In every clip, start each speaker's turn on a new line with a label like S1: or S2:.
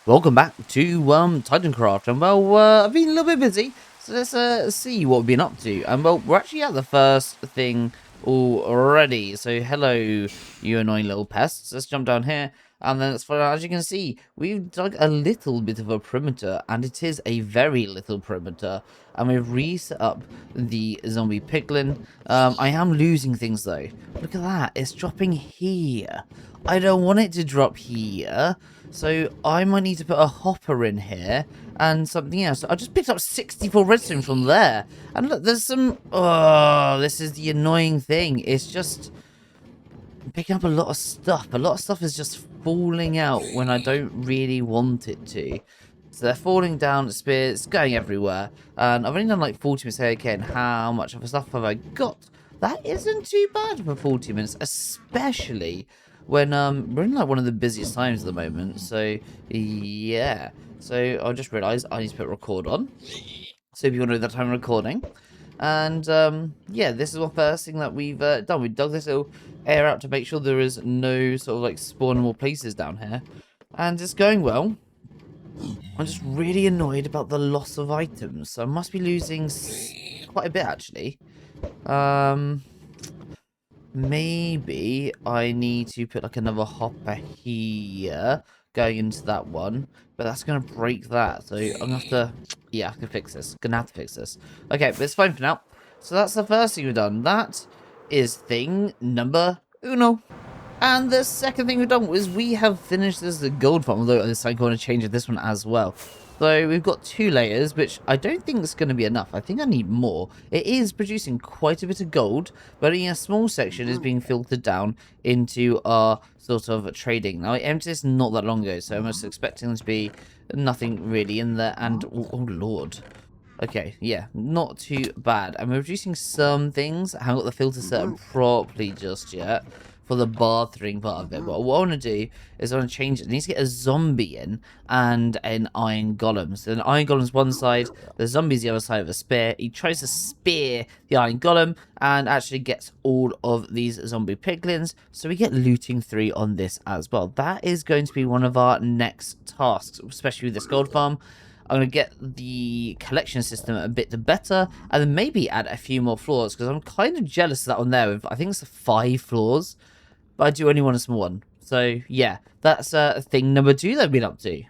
S1: Welcome back to Titancraft, and I've been a little bit busy, so let's see what we've been up to. And we're actually at the first thing already. So hello, you annoying little pests. Let's jump down here, and then as you can see, we've dug a little bit of a perimeter, and it is a very little perimeter. And we've reset up the zombie piglin. I am losing things though. Look at that, it's dropping here. I don't want it to drop here. So I might need to put a hopper in here and something else. I just picked up 64 redstone from there. And look, there's some... Oh, this is the annoying thing. It's just picking up a lot of stuff. A lot of stuff is just falling out when I don't really want it to. So they're falling down, spears, going everywhere. And I've only done like 40 minutes here. Okay, and how much of stuff have I got? That isn't too bad for 40 minutes, especially when we're in like one of the busiest times at the moment. So yeah, so I just realized I need to put record on, so if you want to know that I'm recording. And yeah, this is the first thing that we've done. We dug this little area out to make sure there is no sort of like spawnable places down here, and it's going well. I'm just really annoyed about the loss of items, so I must be losing quite a bit actually. Maybe I need to put like another hopper here going into that one, but that's gonna break that, so I'm gonna have to, yeah, I can fix this. Gonna have to fix this. Okay, but it's fine for now. So that's the first thing we've done. That is thing number uno. And the second thing we've done was we have finished this gold farm, although this I'm going to change this one as well. So we've got 2 layers, which I don't think is going to be enough. I think I need more. It is producing quite a bit of gold, but only a small section is being filtered down into our sort of trading. Now, I emptied this not that long ago, so I'm just expecting there to be nothing really in there. And, oh lord. Okay, yeah, not too bad. And we're reducing some things. I haven't got the filter set up properly just yet for the bathing part of it. But what I want to do is I want to change it. I need to get a zombie in and an iron golem. So an iron golem's one side, the zombie's the other side of a spear. He tries to spear the iron golem and actually gets all of these zombie piglins. So we get looting 3 on this as well. That is going to be one of our next tasks, especially with this gold farm. I'm going to get the collection system a bit better, and then maybe add a few more floors, because I'm kind of jealous of that one there. With, I think it's 5 floors, but I do only want a small one. So, yeah, that's thing number 2 that I've been up to.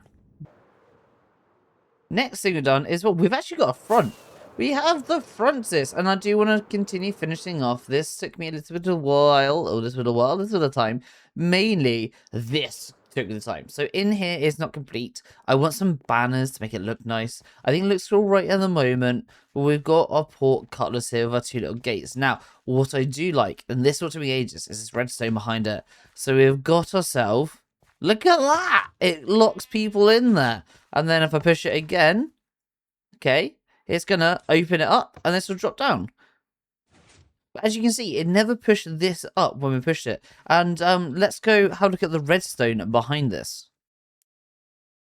S1: Next thing we've done is, well, we've actually got a front. We have the front this, and I do want to continue finishing off. This took me a little bit of a while, or a little bit of time. Mainly, this took the time. So in here is not complete. I want some banners to make it look nice. I think it looks all right at the moment, but we've got our port cutlass here with our 2 little gates. Now, what I do like, and this will take me ages, is this redstone behind it. So we've got ourselves, look at that! It locks people in there. And then if I push it again, okay, it's gonna open it up and this will drop down. But as you can see, it never pushed this up when we pushed it. And let's go have a look at the redstone behind this.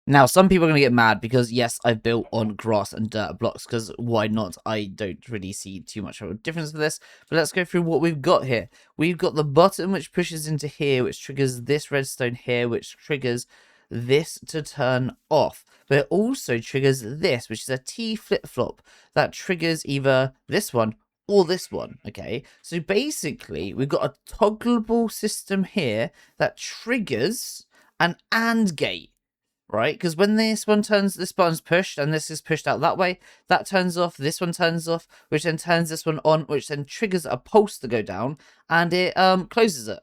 S1: Now, some people are going to get mad because, yes, I've built on grass and dirt blocks, because why not? I don't really see too much of a difference for this. But let's go through what we've got here. We've got the button which pushes into here, which triggers this redstone here, which triggers this to turn off. But it also triggers this, which is a T flip-flop that triggers either this one or this one. Okay, so basically we've got a toggleable system here that triggers an AND gate, right? Because when this one turns, this button's pushed and this is pushed out that way, that turns off, this one turns off, which then turns this one on, which then triggers a pulse to go down, and it closes it.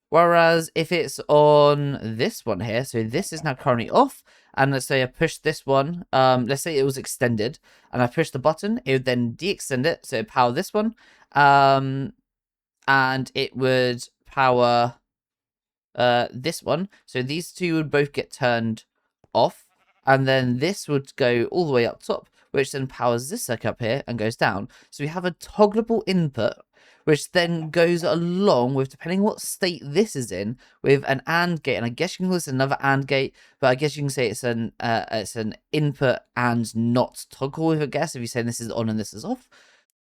S1: Whereas if it's on this one here, so this is now currently off, and let's say I push this one, let's say it was extended, and I push the button, it would then de-extend it, so it would power this one, and it would power this one, so these 2 would both get turned off, and then this would go all the way up top, which then powers this circuit up here and goes down. So we have a toggleable input, which then goes along with, depending what state this is in, with an AND gate. And I guess you can call this another AND gate, but I guess you can say it's an input and not toggle, I guess, if you're saying this is on and this is off.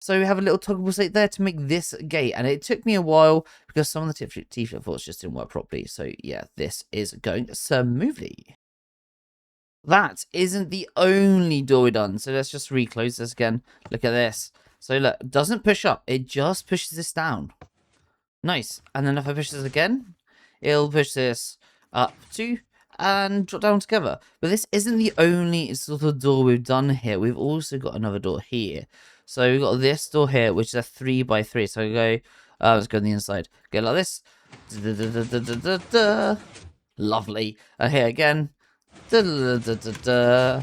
S1: So we have a little toggleable state there to make this gate, and it took me a while because some of the T-flip-flops just didn't work properly. So yeah, this is going smoothly. That isn't the only door we've done. So let's just reclose this again. Look at this. So look, it doesn't push up. It just pushes this down. Nice. And then if I push this again, it'll push this up too and drop down together. But this isn't the only sort of door we've done here. We've also got another door here. So we've got this door here, which is a 3x3. So we go, let's go on the inside. Go like this. Da, da, da, da, da, da, da. Lovely. And here again. Da, da, da, da, da.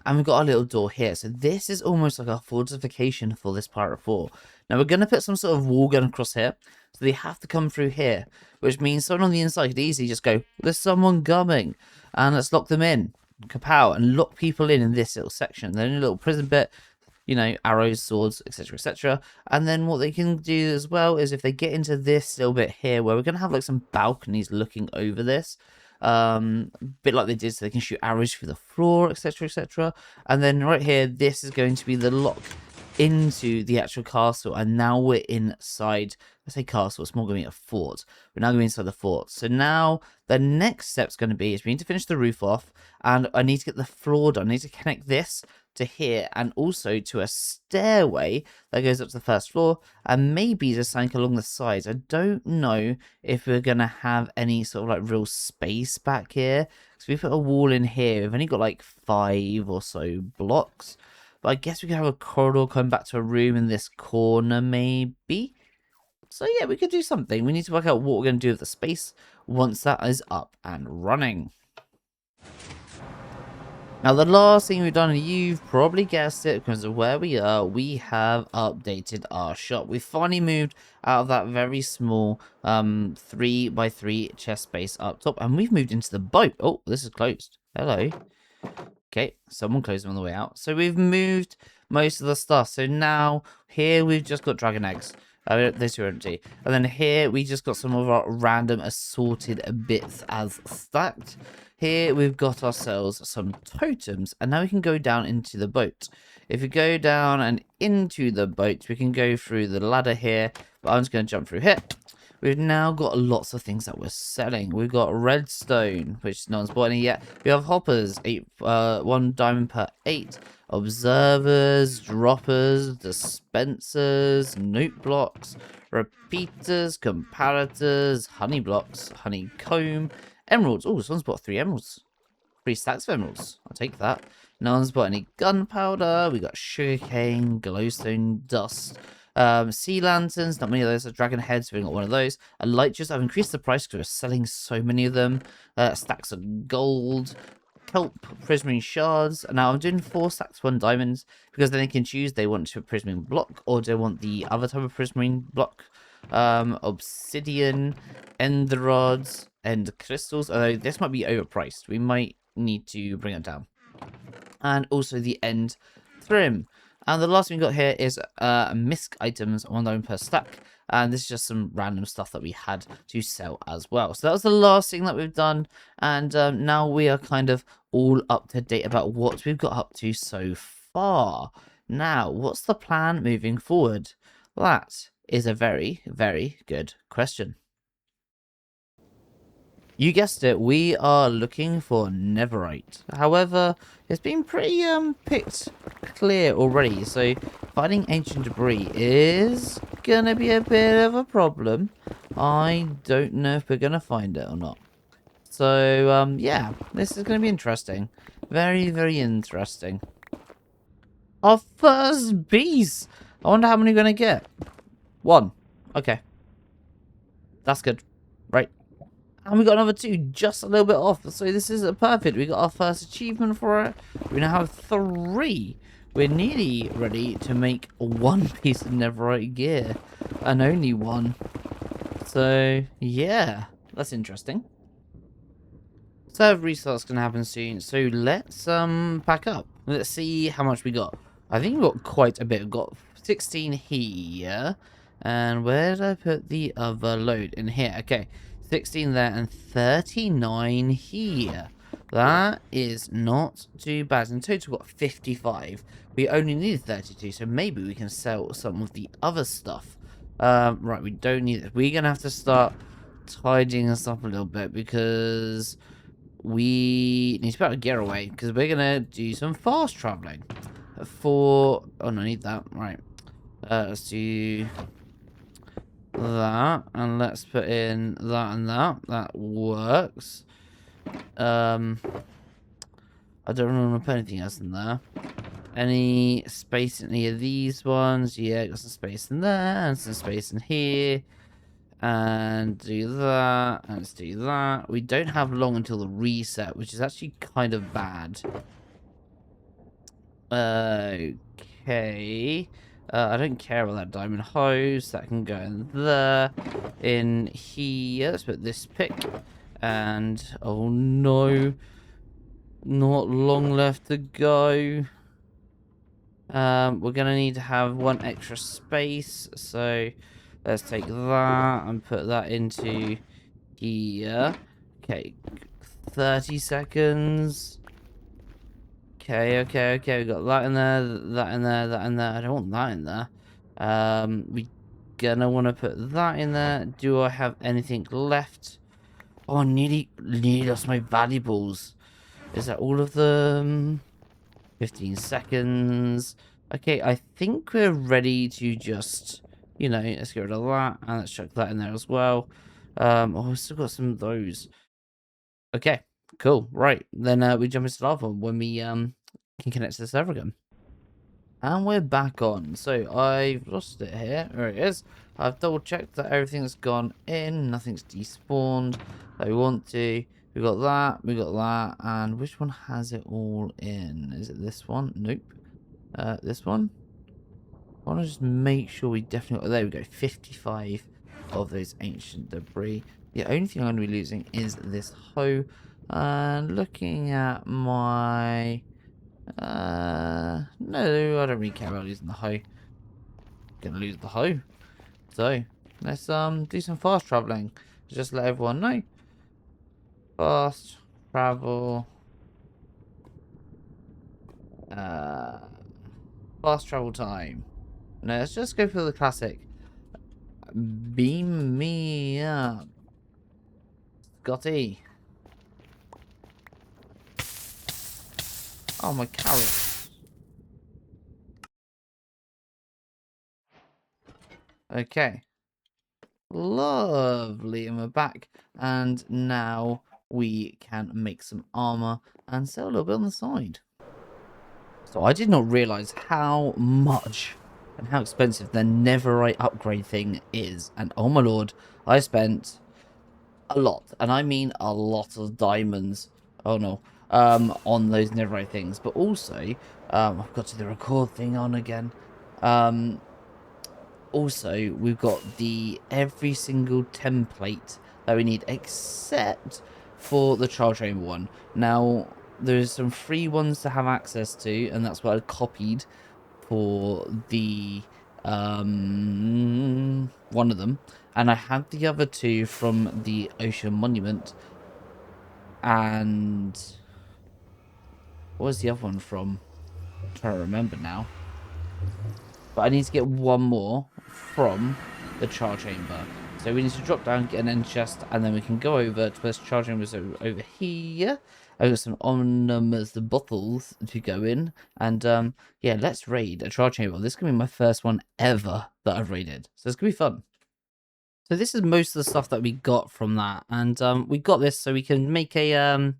S1: And we've got our little door here. So this is almost like a fortification for this Pirate 4. Now we're going to put some sort of wall gun across here. So they have to come through here. Which means someone on the inside could easily just go, there's someone coming. And let's lock them in. Kapow. And lock people in this little section. Then a little prison bit. You know, arrows, swords, etc, etc. And then what they can do as well is if they get into this little bit here where we're going to have like some balconies looking over this. Bit like they did, so they can shoot arrows through the floor, etc, etc. And then right here, this is going to be the lock into the actual castle, and now we're inside. I say castle, it's more going to be a fort. We're now going to be inside the fort. So now the next step's going to be is we need to finish the roof off, and I need to get the floor done. I need to connect this to here and also to a stairway that goes up to the first floor, and maybe just something along the sides. I don't know if we're gonna have any sort of like real space back here, because we put a wall in here. We've only got like 5 or so blocks, but I guess we could have a corridor coming back to a room in this corner maybe. So yeah, we could do something. We need to work out what we're going to do with the space once that is up and running. Now, the last thing we've done, and you've probably guessed it because of where we are, we have updated our shop. We've finally moved out of that very small 3x3 chest space up top, and we've moved into the boat. Oh, this is closed. Hello. Okay, someone closed them on the way out. So we've moved most of the stuff. So now, here we've just got dragon eggs. Those two are empty. And then here we just got some of our random assorted bits as stacked. Here we've got ourselves some totems, and now we can go down into the boat. If we go down and into the boat, we can go through the ladder here, but I'm just going to jump through here. We've now got lots of things that we're selling. We've got redstone, which no one's bought any yet. We have hoppers, 1 diamond per 8. Observers, droppers, dispensers, note blocks, repeaters, comparators, honey blocks, honeycomb, emeralds. Oh, someone's bought 3 emeralds. 3 stacks of emeralds. I'll take that. No one's bought any gunpowder. We got sugarcane, glowstone dust. Sea lanterns, not many of those are dragon heads, we got one of those. A light just, I've increased the price because we're selling so many of them. Stacks of gold, kelp, prismarine shards. And now I'm doing 4 stacks, 1 diamonds, because then they can choose they want to prismarine block or they want the other type of prismarine block. Obsidian, ender rods, and crystals, although this might be overpriced. We might need to bring it down. And also the end trim. And the last thing we got here is misc items, 1 diamond per stack. And this is just some random stuff that we had to sell as well. So that was the last thing that we've done. And now we are kind of all up to date about what we've got up to so far. Now, what's the plan moving forward? That is a very, very good question. You guessed it, we are looking for netherite. However, it's been pretty picked clear already, so finding ancient debris is gonna be a bit of a problem. I don't know if we're gonna find it or not. So yeah, this is gonna be interesting. Very, very interesting. Our first beast! I wonder how many we're gonna get. 1. Okay. That's good. Right. And we got another 2, just a little bit off. So this is perfect. We got our first achievement for it. We now have 3. We're nearly ready to make 1 piece of netherite gear. And only 1. So, yeah. That's interesting. Server restart's going to happen soon. So let's pack up. Let's see how much we got. I think we got quite a bit. We've got 16 here. And where did I put the other load? In here. Okay. 16 there and 39 here. That is not too bad. In total, we've got 55. We only need 32, so maybe we can sell some of the other stuff. Right, we don't need it. We're going to have to start tidying us up a little bit because we need to put our gear away because we're gonna do some fast traveling. Oh no, I need that. Right. Let's do that, and let's put in that and that. That works. I don't want to put anything else in there. Any space in any of these ones? Yeah, got some space in there and some space in here. And do that, and let's do that. We don't have long until the reset, which is actually kind of bad. Okay. I don't care about that diamond hose. That can go in there. In here, let's put this pick. And, oh no. Not long left to go. We're gonna need to have one extra space, so let's take that and put that into here. Okay, 30 seconds. Okay, we got that in there, that in there, that in there. I don't want that in there. We gonna want to put that in there. Do I have anything left? Oh, nearly lost my valuables. Is that all of them? 15 seconds. Okay, I think we're ready to just, let's get rid of that. And let's chuck that in there as well. Oh, we've still got some of those. Okay, cool. Right, then we jump into lava when we can connect to the server again. And we're back on. So I've lost it here. There it is. I've double checked that everything's gone in. Nothing's despawned. I want to. We got that. We got that. And which one has it all in? Is it this one? Nope. This one? I want to just make sure we definitely. Oh, there we go. 55 of those ancient debris. The only thing I'm going to be losing is this hoe. And looking at my. No, I don't really care about losing the hoe. Gonna lose the hoe. So, let's do some fast traveling. Just let everyone know. Fast travel. Fast travel time. No, let's just go for the classic. Beam me up. Scotty. Oh, my carrot. Okay. Lovely, and we're back. And now we can make some armor and sell a little bit on the side. So I did not realize how much and how expensive the netherite upgrade thing is. And oh my lord, I spent a lot, and I mean a lot of diamonds. Oh no. On those netherite things. But also, I've got to the record thing on again. Also, we've got every single template that we need except for the trial chamber one. Now, there's some free ones to have access to, and that's what I copied for the one of them. And I had the other two from the Ocean Monument. And what was the other one from? I'm trying to remember now. But I need to get one more from the trial chamber. So we need to drop down, get an end chest, and then we can go over to this trial chamber over here. I've got some ominous bottles to go in. And yeah, let's raid a trial chamber. This is going to be my first one ever that I've raided. So it's going to be fun. So this is most of the stuff that we got from that. And we got this so we can make a,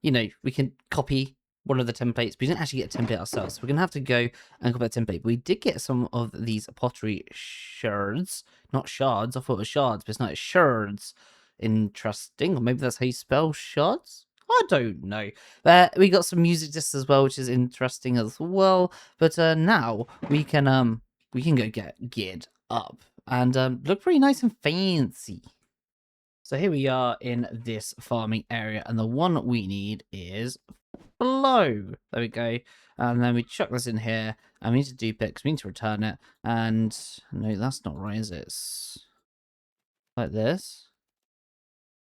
S1: we can copy one of the templates. We didn't actually get a template ourselves, so we're gonna have to go and copy a template. But we did get some of these pottery shards, not shards. I thought it was shards, but it's not. It's shards. Interesting, or maybe that's how you spell shards. I don't know. We got some music discs as well, which is interesting as well. But now we can go get geared up and look pretty nice and fancy. So here we are in this farming area, and the one we need is flow. There we go. And then we chuck this in here, and we need to do picks. We need to return it. And no, that's not right, is it? It's like this.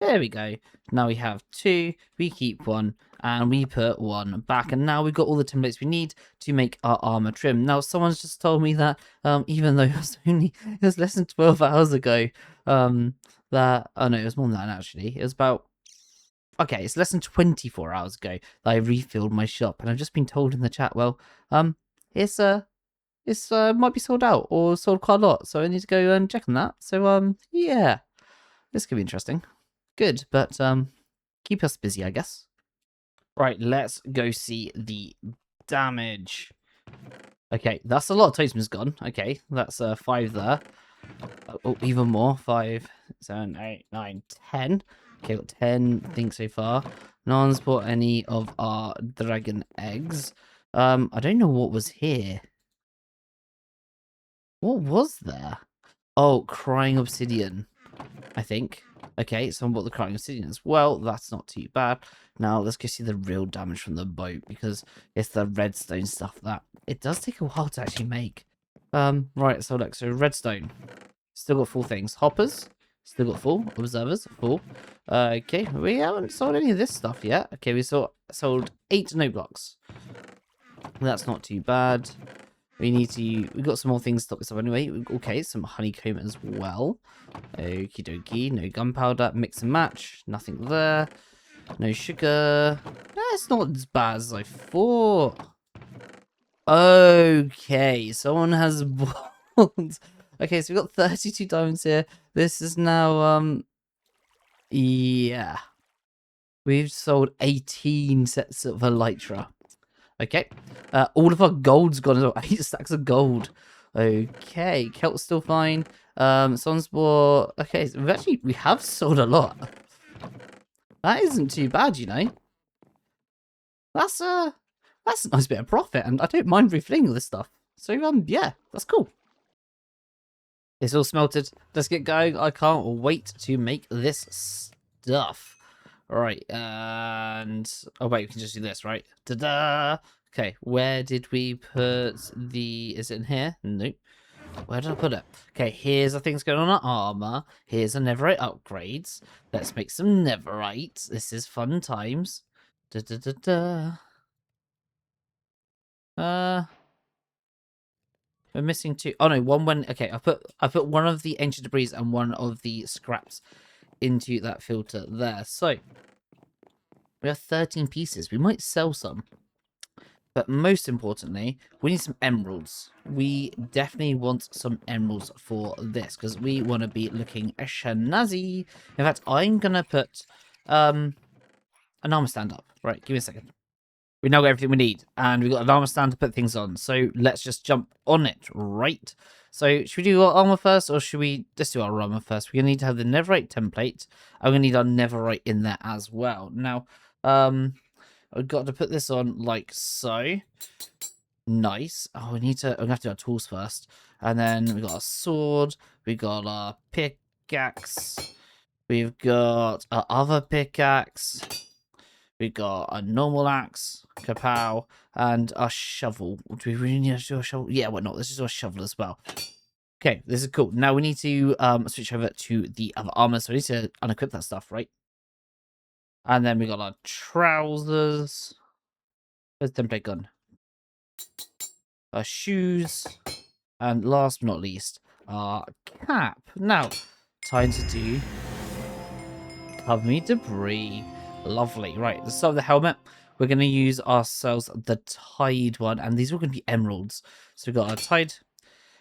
S1: There we go. Now we have two. We keep one, and we put one back. And now we've got all the templates we need to make our armor trim. Now, someone's just told me that, even though it was less than 12 hours ago, that, oh no, it was more than that actually. It was about Okay, it's less than 24 hours ago that I refilled my shop, and I've just been told in the chat, well, it's might be sold out or sold quite a lot, so I need to go and check on that. So yeah, this could be interesting. Good, but keep us busy, I guess. Right, let's go see the damage. Okay, that's a lot of totems gone. Okay, that's 5 there. Oh, even more. 5, 7, 8, 9, 10. Okay, got 10 things so far. No one's bought any of our dragon eggs. I don't know what was here. What was there? Oh, crying obsidian, I think. Okay, someone bought the crying obsidian as well. That's not too bad. Now, let's go see the real damage from the boat, because it's the redstone stuff that it does take a while to actually make. Right, so look, so redstone. Still got full things. Hoppers, still got full. Observers, full. Okay, we haven't sold any of this stuff yet. Okay, we sold 8 no blocks. That's not too bad. We got some more things to stop this up anyway. Okay, some honeycomb as well. Okie dokie. No gunpowder. Mix and match. Nothing there. No sugar. That's not as bad as I thought. Okay, someone has bought. Okay, so we've got 32 diamonds here. This is now, yeah. We've sold 18 sets of elytra. Okay. All of our gold's gone as well. 8 stacks of gold. Okay, Kelt's still fine. Someone's bought. Okay, so we have sold a lot. That isn't too bad, you know. That's a nice bit of profit, and I don't mind refilling all this stuff. So yeah, that's cool. It's all smelted. Let's get going. I can't wait to make this stuff. All right, and oh wait, we can just do this, right? Ta-da! Okay, where did we put the? Is it in here? Nope. Where did I put it? Okay, here's the things going on our armor. Here's the netherite upgrades. Let's make some netherite. This is fun times. Da da da da. We're missing 2. Oh no, one went. Okay, I put one of the ancient debris and one of the scraps into that filter there. So we have 13 pieces. We might sell some. But most importantly, we need some emeralds. We definitely want some emeralds for this, because we want to be looking snazzy. In fact, I'm going to put an armor stand up. Right, give me a second. We now got everything we need, and we've got an armor stand to put things on. So let's just jump on it, right? So should we do our armor first, or should we just do our armor first? We're going to need to have the netherite template. I'm going to need our netherite in there as well. Now, I've got to put this on like so. Nice. Oh, I'm going to have to do our tools first. And then we got our sword. We got our pickaxe. We've got our other pickaxe. We got a normal axe, kapow, and a shovel. Do we really need to do a shovel? Yeah, why not? Let's just do a shovel as well. Okay, this is cool. Now we need to switch over to the other armor, so we need to unequip that stuff, right? And then we got our trousers. Where's the template gun? Our shoes. And last but not least, our cap. Now, time to do cover me debris. Lovely. Right, let's start with the helmet. We're going to use ourselves the Tide one, and these are going to be emeralds. So we've got our Tide,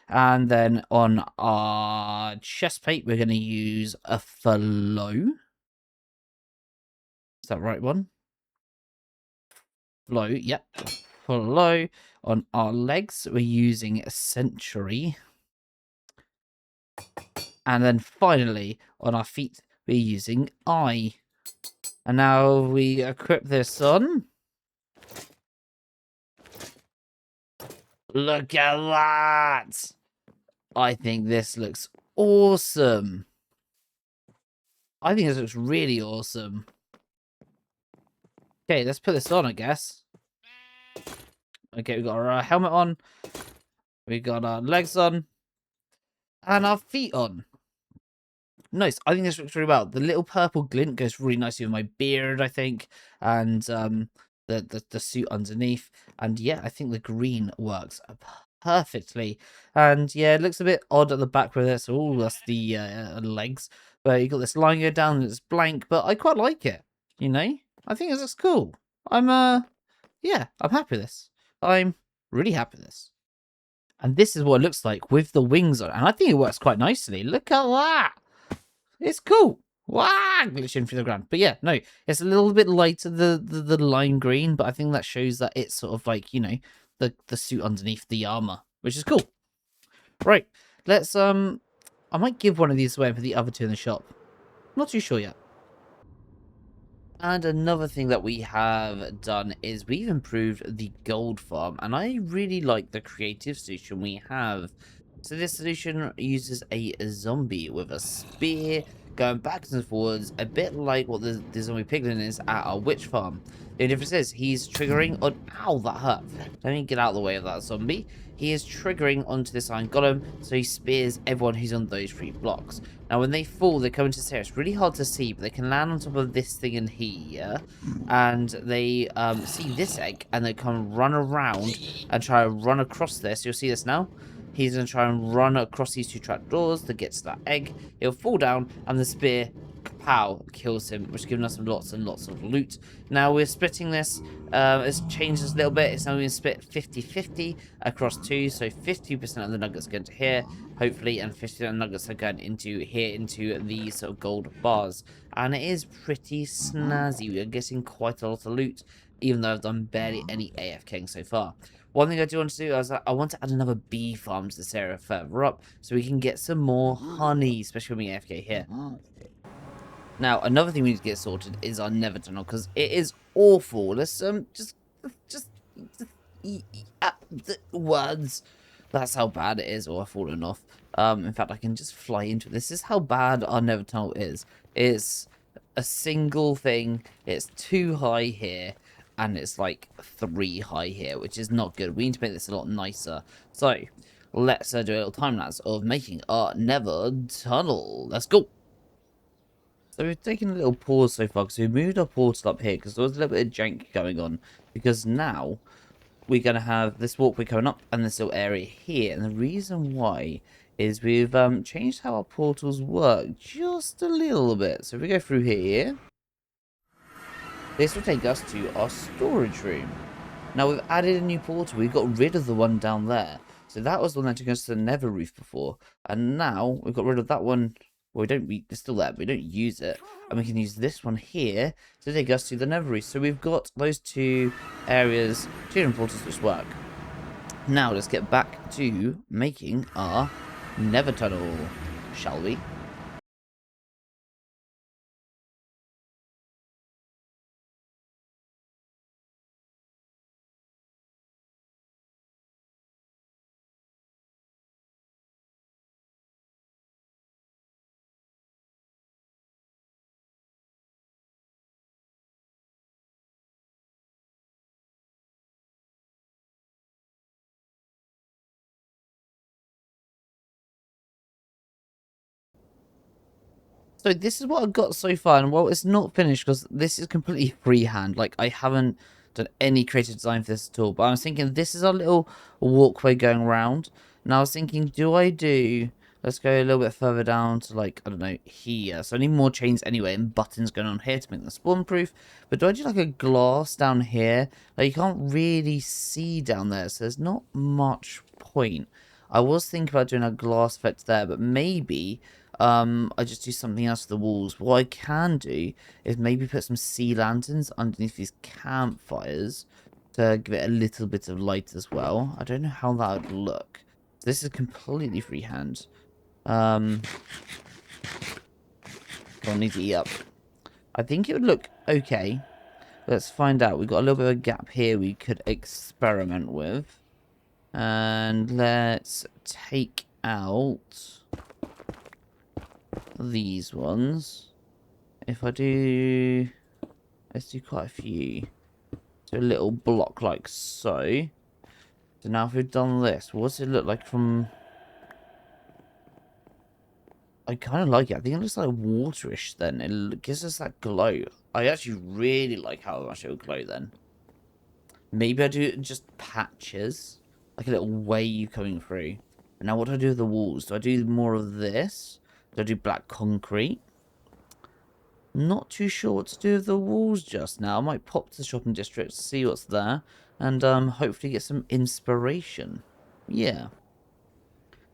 S1: and then on our chest plate, we're going to use a Flow. Is that right one? Flow, yep. Flow. On our legs, we're using a Century. And then finally, on our feet, we're using Eye. And now we equip this on. Look at that! I think this looks awesome. I think this looks really awesome. Okay, let's put this on, I guess. Okay, we got our helmet on. We got our legs on. And our feet on. Nice. I think this looks really well. The little purple glint goes really nicely with my beard, I think. And the suit underneath. And yeah, I think the green works perfectly. And yeah, it looks a bit odd at the back with it. So that's the legs. But you got this line go down and it's blank, but I quite like it. You know? I think this looks cool. Yeah, I'm happy with this. I'm really happy with this. And this is what it looks like with the wings on. And I think it works quite nicely. Look at that. It's cool. Wow, glitching through the ground. But yeah, no, it's a little bit lighter, the lime green, but I think that shows that it's sort of like, you know, the suit underneath the armor, which is cool. Right, let's, I might give one of these away for the other two in the shop. Not too sure yet. And another thing that we have done is we've improved the gold farm, and I really like the creative solution we have. So this solution uses a zombie with a spear going backwards and forwards, a bit like what the zombie piglin is at our witch farm. The only difference is he's triggering on... Ow, that hurt. Let me get out of the way of that zombie. He is triggering onto this iron golem, so he spears everyone who's on those 3 blocks. Now, when they fall, they come into this area. It's really hard to see, but they can land on top of this thing in here, and they see this egg, and they come run around and try to run across this. You'll see this now. He's going to try and run across these 2 trapdoors to get to that egg. He'll fall down, and the spear, pow, kills him, which is giving us lots and lots of loot. Now, we're splitting this. It's changed this a little bit. It's now being split 50-50 across 2, so 50% of the nuggets go into here, hopefully, and 50% of the nuggets are going into here, into these sort of gold bars. And it is pretty snazzy. We are getting quite a lot of loot, even though I've done barely any AFKing so far. One thing I do want to do is I want to add another bee farm to this area further up, so we can get some more honey, especially when we AFK here. Now, another thing we need to get sorted is our nether tunnel, because it is awful. Let's just the words. That's how bad it is. Oh, I've fallen off. In fact, I can just fly into it. This is how bad our nether tunnel is. It's a single thing. It's 2 high here, and it's like 3 high here, which is not good. We need to make this a lot nicer. So, let's do a little time lapse of making our nether tunnel. Let's go. So we've taken a little pause so far because we moved our portal up here because there was a little bit of jank going on. Because now we're going to have this walkway coming up and this little area here. And the reason why is we've changed how our portals work just a little bit. So if we go through here, this will take us to our storage room. Now we've added a new portal. We got rid of the one down there. So that was the one that took us to the nether roof before. And now we've got rid of that one. Well, it's still there, but we don't use it. And we can use this one here to take us to the nether roof. So we've got those 2 areas, 2 different portals which work. Now let's get back to making our nether tunnel, shall we? So this is what I've got so far, and well, it's not finished because this is completely freehand. Like, I haven't done any creative design for this at all, but I was thinking this is our little walkway going around. And I was thinking, let's go a little bit further down to, like, I don't know, here. So I need more chains anyway, and buttons going on here to make them spawn proof. But do I do like a glass down here? Like, you can't really see down there, so there's not much point. I was thinking about doing a glass effect there, but maybe I just do something else to the walls. What I can do is maybe put some sea lanterns underneath these campfires to give it a little bit of light as well. I don't know how that would look. This is completely freehand. Don't need to eat up. I think it would look okay. Let's find out. We've got a little bit of a gap here we could experiment with. And let's take out these ones. If I do, let's do quite a few. So a little block like so. So now if we've done this, what does it look like from... I kind of like it. I think it looks like waterish then. It gives us that glow. I actually really like how much it will glow then. Maybe I do just patches. Like a little wave coming through. But now what do I do with the walls? Do I do more of this? Do I do black concrete? Not too sure what to do with the walls just now. I might pop to the shopping district, see what's there, and hopefully get some inspiration. Yeah.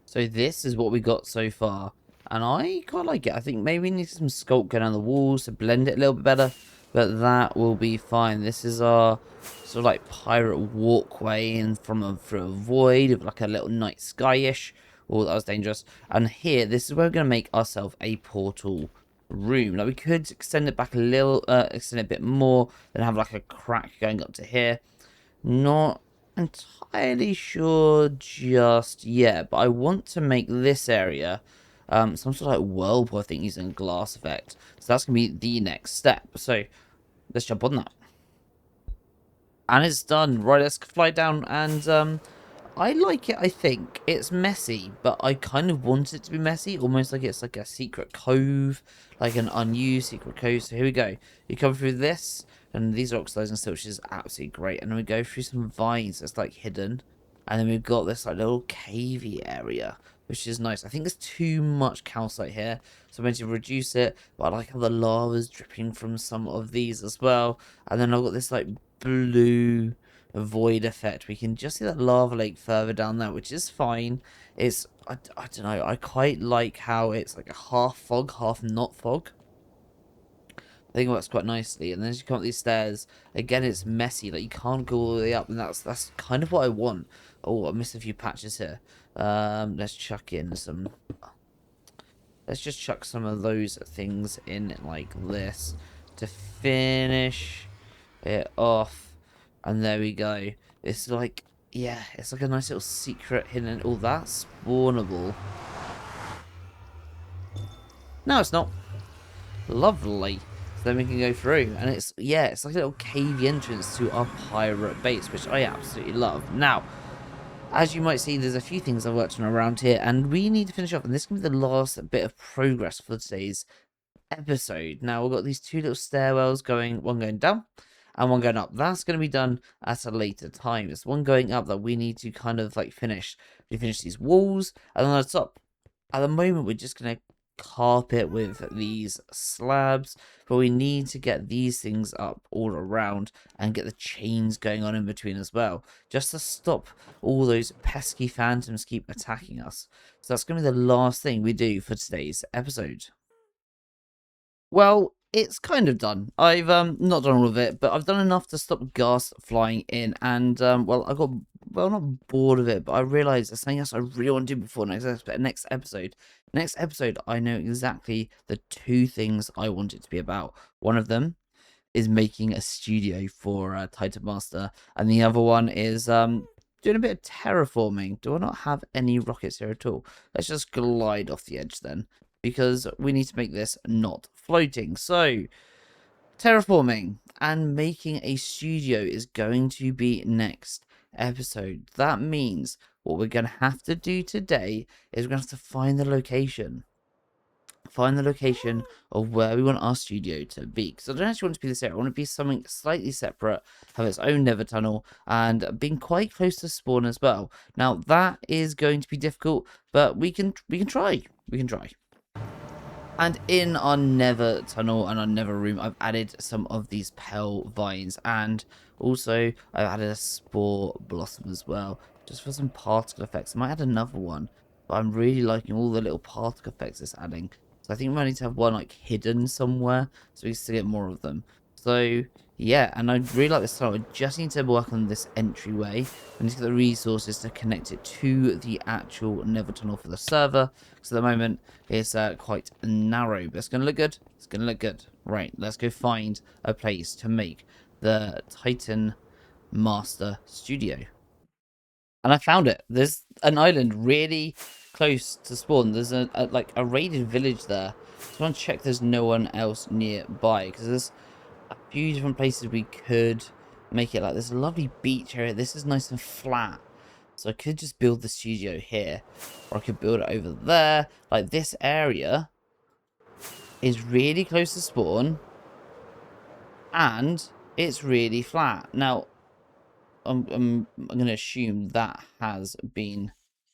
S1: So this is what we got so far. And I quite like it. I think maybe we need some sculpt going on the walls to blend it a little bit better. But that will be fine. This is our sort of like pirate walkway in through a void of like a little night sky-ish. Oh, that was dangerous. And here, this is where we're going to make ourselves a portal room. Now we could extend it back a little, extend it a bit more, then have like a crack going up to here. Not entirely sure just yet, but I want to make this area some sort of like whirlpool, I think, using glass effect. So that's going to be the next step. So let's jump on that. And it's done. Right, let's fly down and I like it, I think. It's messy, but I kind of want it to be messy, almost like it's like a secret cove, like an unused secret cove. So here we go. You come through this, and these are oxidizing still, which is absolutely great. And then we go through some vines that's like hidden. And then we've got this like little cavey area, which is nice. I think there's too much calcite here, so I'm going to reduce it. But I like how the lava's dripping from some of these as well. And then I've got this like blue void effect. We can just see that lava lake further down there, which is fine. It's I don't know, I quite like how it's like a half fog, half not fog. I think it works quite nicely. And then as you come up these stairs, again it's messy, like you can't go all the way up, and that's kind of what I want. Oh, I missed a few patches here. Let's chuck in some, let's just chuck some of those things in like this to finish it off. And there we go. It's like, yeah, it's like a nice little secret hidden. Oh, that's spawnable. No, it's not. Lovely. So then we can go through. And it's, yeah, it's like a little cavey entrance to our pirate base, which I absolutely love. Now, as you might see, there's a few things I've worked on around here, and we need to finish off. And this can be the last bit of progress for today's episode. Now, we've got these two little stairwells going, one going down and one going up. That's going to be done at a later time. There's one going up that we need to kind of like finish. We finish these walls, and then on the top, at the moment, we're just going to carpet with these slabs, but we need to get these things up all around and get the chains going on in between as well, just to stop all those pesky phantoms keep attacking us. So that's going to be the last thing we do for today's episode. Well, it's kind of done. I've not done all of it, but I've done enough to stop gas flying in, and well, I got not bored of it, but I realized there's something else I really want to do before next episode. Next episode, I know exactly the two things I want it to be about. One of them is making a studio for Titan Master, and the other one is doing a bit of terraforming. Do I not have any rockets here at all? Let's just glide off the edge then, because we need to make this not floating. So, terraforming and making a studio is going to be next episode. That means what we're going to have to do today is we're going to have to find the location. Find the location of where we want our studio to be. Because I don't actually want it to be this area. I want it to be something slightly separate, have its own nether tunnel, and being quite close to spawn as well. Now, that is going to be difficult, but we can try. We can try. And in our nether tunnel and our nether room, I've added some of these pale vines, and also I've added a spore blossom as well, just for some particle effects. I might add another one, but I'm really liking all the little particle effects it's adding. So I think we might need to have one like hidden somewhere, so we can get more of them. So yeah, and I really like this tunnel. I just need to work on this entryway. I need to get the resources to connect it to the actual nether tunnel for the server. So at the moment, it's quite narrow, but it's going to look good. It's going to look good. Right, let's go find a place to make the Titan Master Studio. And I found it. There's an island really close to spawn. There's like a raided village there. So I want to check there's no one else nearby, because there's a few different places we could make it. Like there's a lovely beach area. This is nice and flat, so I could just build the studio here, or I could build it over there. Like this area is really close to spawn, and it's really flat. Now I'm going to assume that has been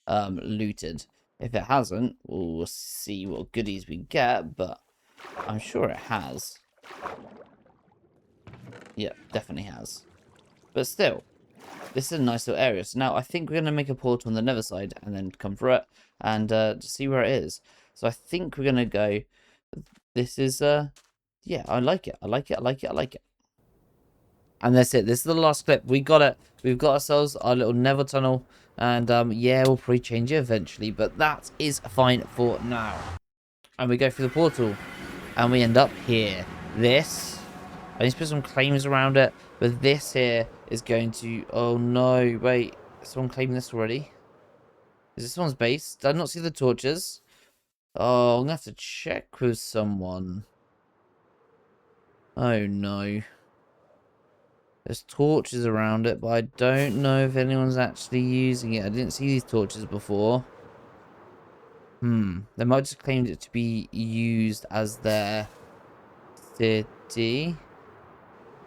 S1: looted. If it hasn't, we'll see what goodies we get, but I'm sure it has. Yeah, definitely has. But still, this is a nice little area. So now I think we're going to make a portal on the nether side and then come through it and see where it is. So I think we're going to go... This is, yeah, I like it. I like it. I like it. I like it. And that's it. This is the last clip. We got it. We've got ourselves our little nether tunnel. And, yeah, we'll probably change it eventually. But that is fine for now. And we go through the portal. And we end up here. This... I need to put some claims around it. But this here is going to... Oh, no. Wait. Someone claimed this already? Is this one's base? Did I not see the torches? Oh, I'm going to have to check with someone. Oh, no. There's torches around it, but I don't know if anyone's actually using it. I didn't see these torches before. They might just claimed it to be used as their city.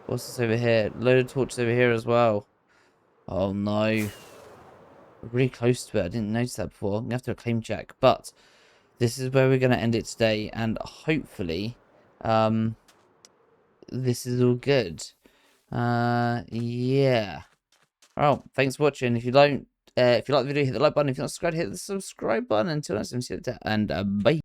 S1: What's this over here? Load of torches over here as well. Oh no. We're really close to it. I didn't notice that before. I'm going to have to do a claim check. But this is where we're going to end it today. And hopefully, this is all good. Yeah. Oh, thanks for watching. If you like the video, hit the like button. If you're not subscribed, hit the subscribe button. Until next time, see you later. And bye.